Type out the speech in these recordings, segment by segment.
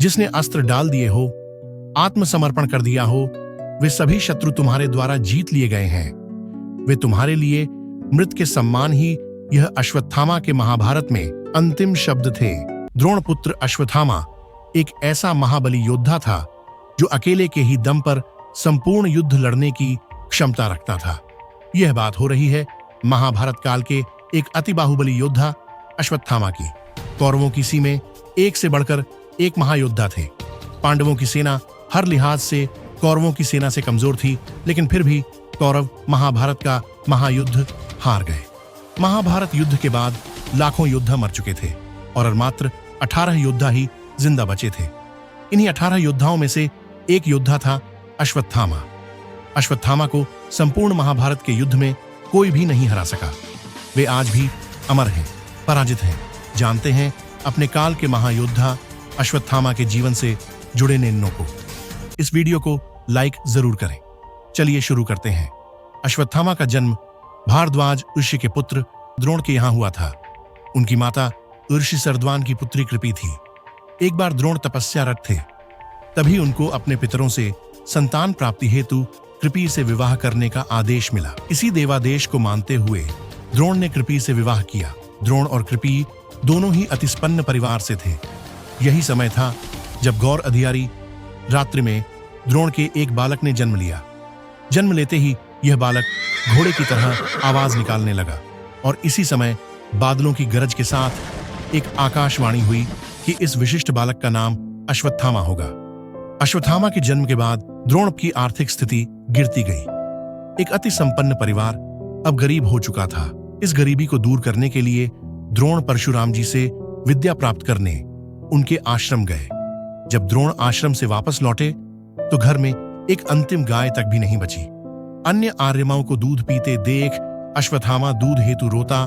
जिसने अस्त्र डाल दिए हो, आत्मसमर्पण कर दिया हो, वे सभी शत्रु तुम्हारे द्वारा जीत लिए गए हैं। वे तुम्हारे लिए मृत के सम्मान ही यह अश्वत्थामा के महाभारत में अंतिम शब्द थे। द्रोण पुत्र अश्वत्थामा एक ऐसा महाबली योद्धा था जो अकेले के ही दम पर संपूर्ण युद्ध लड़ने की क्षमता रखता था। यह बात हो रही है महाभारत काल के एक अति बाहुबली योद्धा अश्वत्थामा की। कौरवों की सीमें एक से बढ़कर एक महायोद्धा थे। पांडवों की सेना हर लिहाज से कौरवों की सेना से कमजोर थी, लेकिन फिर भी कौरव महाभारत का महायुद्ध हार गए। महाभारत युद्ध के बाद लाखों योद्धा मर चुके थे और मात्र 18 योद्धा ही जिंदा बचे थे। इन्हीं 18 योद्धाओं में से एक योद्धा था अश्वत्थामा। अश्वत्थामा को संपूर्ण महाभारत के युद्ध में कोई भी नहीं हरा सका। वे आज भी अमर हैं, पराजित हैं। जानते हैं अपने काल के महायोद्धा अश्वत्थामा के जीवन से जुड़े नेन्नों को। इस वीडियो को लाइक जरूर करें। चलिए शुरू करते हैं। अश्वत्थामा का जन्म भारद्वाज ऋषि के पुत्र द्रोण के यहाँ हुआ था। उनकी माता ऋषि सरद्वान की पुत्री कृपि थी। एक बार द्रोण तपस्यारत थे, तभी उनको अपने पितरों से संतान प्राप्ति हेतु कृपि से विवाह करने का आदेश मिला। इसी देवादेश को मानते हुए द्रोण ने कृपि से विवाह किया। द्रोण और कृपि दोनों ही अतिस्पन्न परिवार से थे। यही समय था जब गौर अधियारी रात्रि में द्रोण के एक बालक ने जन्म लिया। जन्म लेते ही यह बालक घोड़े की तरह आवाज निकालने लगा और इसी समय बादलों की गरज के साथ एक आकाशवाणी हुई कि इस विशिष्ट बालक का नाम अश्वत्थामा होगा। अश्वत्थामा के जन्म के बाद द्रोण की आर्थिक स्थिति गिरती गई। एक अति संपन्न परिवार अब गरीब हो चुका था। इस गरीबी को दूर करने के लिए द्रोण परशुराम जी से विद्या प्राप्त करने उनके आश्रम गए। जब द्रोण आश्रम से वापस लौटे तो घर में एक अंतिम गाय तक भी नहीं बची। अन्य आर्यमाओं को दूध पीते देख अश्वत्थामा दूध हेतु रोता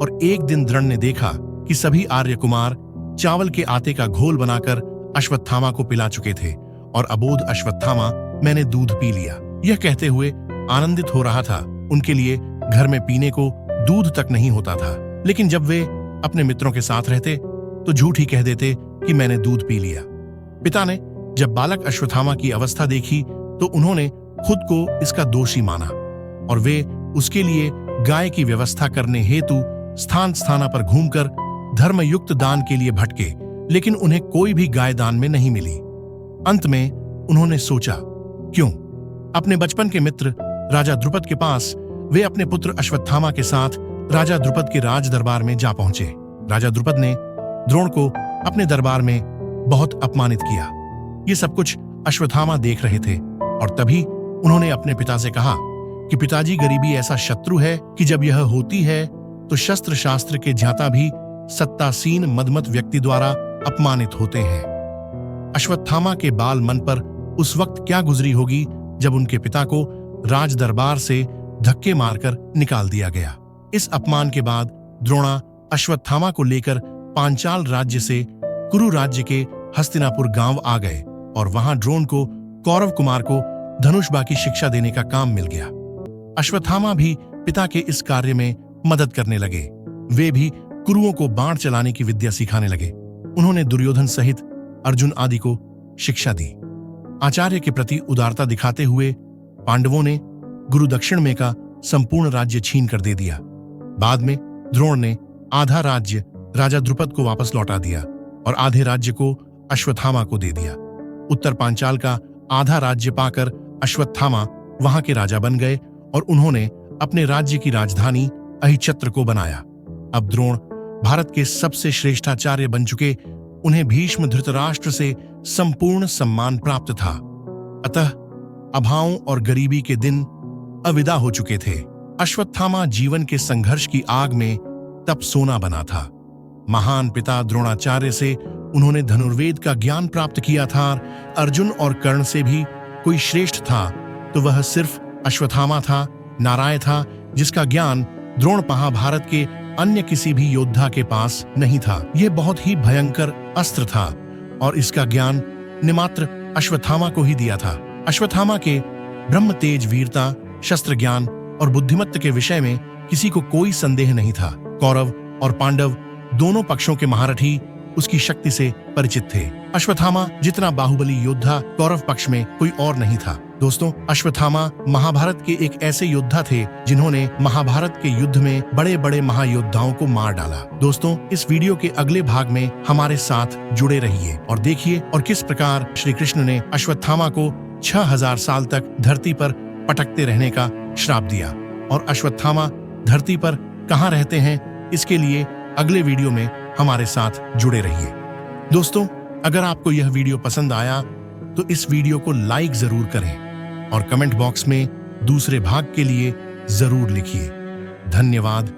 और एक दिन द्रोण ने देखा कि सभी आर्य कुमार चावल के आटे का घोल बनाकर अश्वत्थामा को पिला चुके थे और अबोध अश्वत्थामा मैंने दूध पी लिया, यह कहते हुए आनंदित हो रहा था। उनके लिए घर में पीने को दूध तक नहीं होता था, लेकिन जब वे अपने मित्रों के साथ रहते तो झूठ ही कह देते कि मैंने दूध पी लिया। पिता ने जब बालक अश्वत्थामा की अवस्था देखी तो उन्होंने खुद को इसका दोषी माना और वे उसके लिए गाय की व्यवस्था करने हेतु स्थान स्थान पर घूमकर धर्मयुक्त दान के लिए भटके, लेकिन उन्हें कोई भी गाय दान में नहीं मिली। अंत में उन्होंने सोचा, क्यों अपने बचपन के मित्र राजा द्रुपद के पास वे अपने पुत्र अश्वत्थामा के साथ राजा द्रुपद के राज दरबार में जा पहुंचे। राजा द्रुपद ने द्रोण को अपने दरबार में बहुत अपमानित किया। ये सब कुछ अश्वत्थामा देख रहे थे और तभी उन्होंने अपने पिता से कहा कि पिताजी, गरीबी ऐसा शत्रु है कि जब यह होती है तो शस्त्र शास्त्र के ज्ञाता भी सत्तासीन मदमत व्यक्ति द्वारा अपमानित होते हैं। अश्वत्थामा के बाल मन पर उस वक्त क्या गुजरी होगी जब उनके पिता को राज दरबार से धक्के मारकर निकाल दिया गया। इस अपमान के बाद द्रोणा अश्वत्थामा को लेकर पांचाल राज्य से कुरु राज्य के हस्तिनापुर गांव आ गए और वहां द्रोण को कौरव कुमार को धनुषबा की शिक्षा देने का काम मिल गया। अश्वत्थामा भी पिता के इस कार्य में मदद करने लगे। वे भी कुरुओं को बाण चलाने की विद्या सिखाने लगे। उन्होंने दुर्योधन सहित अर्जुन आदि को शिक्षा दी। आचार्य के प्रति उदारता दिखाते हुए पांडवों ने गुरु दक्षिण में का संपूर्ण राज्य छीन कर दे दिया। बाद में द्रोण ने आधा राज्य राजा द्रुपद को वापस लौटा दिया और आधे राज्य को अश्वत्थामा को दे दिया। उत्तर पांचाल का आधा राज्य पाकर अश्वत्थामा वहां के राजा बन गए और उन्होंने अपने राज्य की राजधानी अहिच्छत्र को बनाया। अब द्रोण भारत के सबसे श्रेष्ठाचार्य बन चुके। उन्हें भीष्म धृतराष्ट्र से संपूर्ण सम्मान प्राप्त था। अतः अभावों और गरीबी के दिन अविदा हो चुके थे। अश्वत्थामा जीवन के संघर्ष की आग में तप सोना बना था। महान पिता द्रोणाचार्य से उन्होंने धनुर्वेद का ज्ञान प्राप्त किया था। अर्जुन और कर्ण से भी कोई श्रेष्ठ था तो वह सिर्फ अश्वत्थामा था। नारायण था जिसका ज्ञान द्रोण महाभारत के अन्य किसी भी योद्धा के पास नहीं था। यह बहुत ही भयंकर अस्त्र था और इसका ज्ञान ने मात्र अश्वत्थामा को ही दिया था। अश्वत्थामा के ब्रह्म तेज, वीरता, शस्त्र ज्ञान और बुद्धिमत्ता के विषय में किसी को कोई संदेह नहीं था। कौरव और पांडव दोनों पक्षों के महारथी उसकी शक्ति से परिचित थे। अश्वत्थामा जितना बाहुबली योद्धा कौरव पक्ष में कोई और नहीं था। दोस्तों, अश्वत्थामा महाभारत के एक ऐसे योद्धा थे जिन्होंने महाभारत के युद्ध में बड़े बड़े महायोद्धाओं को मार डाला। दोस्तों, इस वीडियो के अगले भाग में हमारे साथ जुड़े रहिए और देखिए और किस प्रकार श्री कृष्ण ने अश्वत्थामा को 6000 साल तक धरती पर पटकते रहने का श्राप दिया और अश्वत्थामा धरती पर कहाँ रहते हैं, इसके लिए अगले वीडियो में हमारे साथ जुड़े रहिए। दोस्तों, अगर आपको यह वीडियो पसंद आया तो इस वीडियो को लाइक जरूर करें और कमेंट बॉक्स में दूसरे भाग के लिए जरूर लिखिए। धन्यवाद।